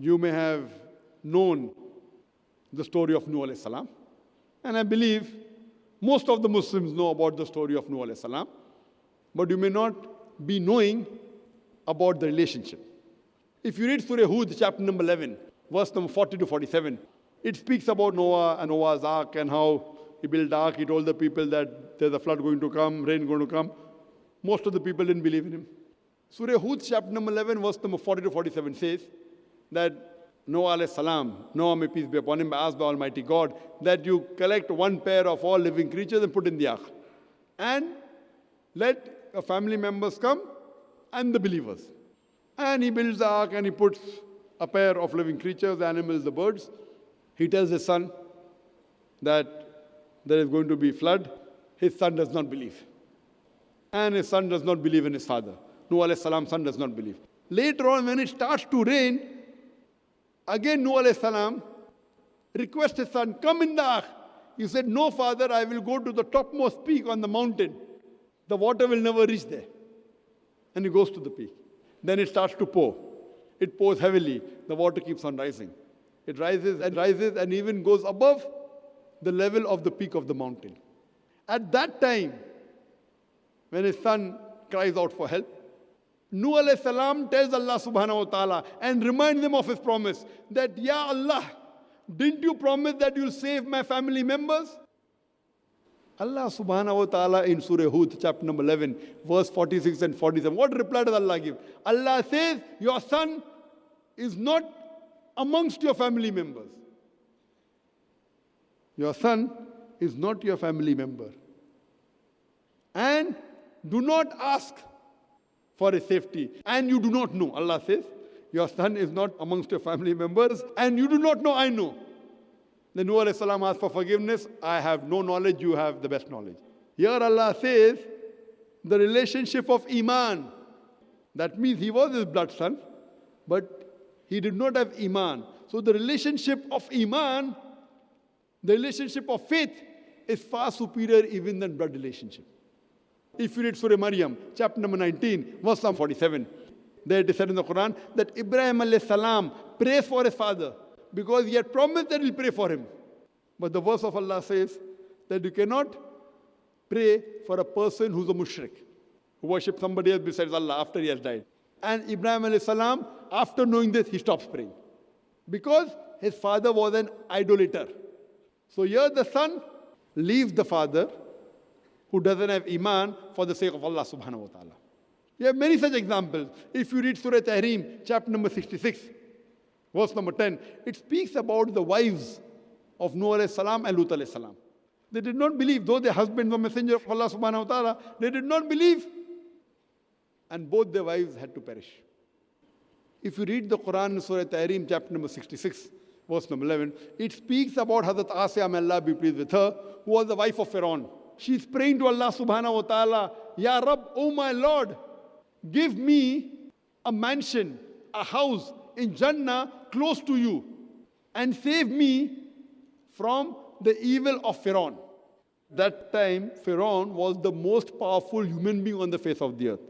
You may have known the story of Nuh alayhi salam. And I believe most of the Muslims know about the story of Nuh alayhi salam. But you may not be knowing about the relationship. If you read Surah Hud, chapter number 11, verse number 40 to 47, it speaks about Noah and Noah's ark and how he built the ark. He told the people that there's a flood going to come, rain going to come. Most of the people didn't believe in him. Surah Hud, chapter number 11, verse number 40 to 47 says that Noah alayhi salam, Noah may peace be upon him, asked by Almighty God that you collect one pair of all living creatures and put in the ark. And let your family members come and the believers. And he builds the ark and he puts a pair of living creatures, the animals, the birds. He tells his son that there is going to be flood. His son does not believe. And his son does not believe in his father. Nuh alayhi salam's son does not believe. Later on, when it starts to rain, again Nuh alayhi salam requests his son, come in the ark. He said, no father, I will go to the topmost peak on the mountain. The water will never reach there. And he goes to the peak. Then it starts to pour. It pours heavily. The water keeps on rising. It rises and even goes above the level of the peak of the mountain. At that time, when his son cries out for help, Nuh alayhi salam tells Allah subhanahu wa ta'ala and reminds him of his promise that, Ya Allah, didn't you promise that you'll save my family members? Allah subhanahu wa ta'ala in Surah Hud, chapter number 11, verse 46 and 47. What reply does Allah give? Allah says, your son is not amongst your family members. Your son is not your family member. And do not ask for his safety. And you do not know. Allah says, your son is not amongst your family members. And you do not know, I know. Then Nuh alayhi salam asked for forgiveness. I have no knowledge, you have the best knowledge. Here Allah says, the relationship of Iman. That means he was his blood son, but he did not have Iman. So the relationship of Iman, the relationship of faith, is far superior even than blood relationship. If you read Surah Maryam, chapter number 19, verse number 47, there it is said in the Quran that Ibrahim alayhi salam prays for his father, because he had promised that he'll pray for him. But the verse of Allah says that you cannot pray for a person who's a mushrik, who worships somebody else besides Allah after he has died. And Ibrahim alayhi salam, after knowing this, he stops praying. Because his father was an idolater. So here the son leaves the father who doesn't have Iman for the sake of Allah subhanahu wa ta'ala. You have many such examples. If you read Surah Tahrim, chapter number 66, verse number 10, it speaks about the wives of Nuh alayhi salam and Lut alayhi salam. They did not believe, though their husbands were messenger of Allah subhanahu wa ta'ala, they did not believe. And both their wives had to perish. If you read the Quran in Surah Tahrim, chapter number 66, verse number 11, it speaks about Hazrat Asya, may Allah be pleased with her, who was the wife of Pharaoh. She's praying to Allah subhanahu wa ta'ala, Ya Rabb, oh my Lord, give me a mansion, a house in Jannah close to you, and save me from the evil of Pharaoh. That time, Pharaoh was the most powerful human being on the face of the earth.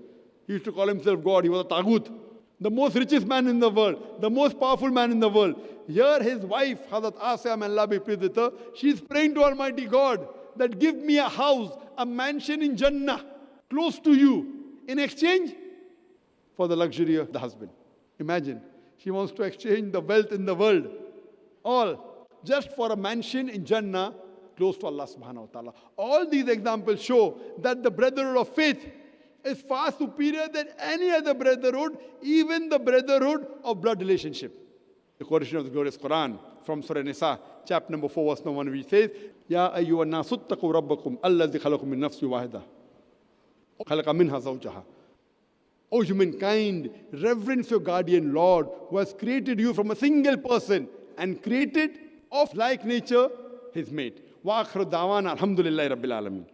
He used to call himself God. He was a taghut, the most richest man in the world, the most powerful man in the world. Here his wife, Hazrat Asya, may Allah be pleased with her, she's praying to Almighty God that give me a house, a mansion in Jannah, close to you, in exchange for the luxury of the husband. Imagine, she wants to exchange the wealth in the world, all just for a mansion in Jannah, close to Allah subhanahu wa ta'ala. All these examples show that the brotherhood of faith is far superior than any other brotherhood, even the brotherhood of blood relationship. The quotation of the glorious Quran from Surah Nisa, chapter number 4, verse number 1, which says, Ya ayyuhan nasu ttaqu rabbakum alladhi khalaqakum min nafsin wahida wa khalaqa minha zawjaha. O humankind, reverence your guardian Lord, who has created you from a single person and created of like nature his mate. Wa akhir da'wana alhamdulillahi rabbil alamin.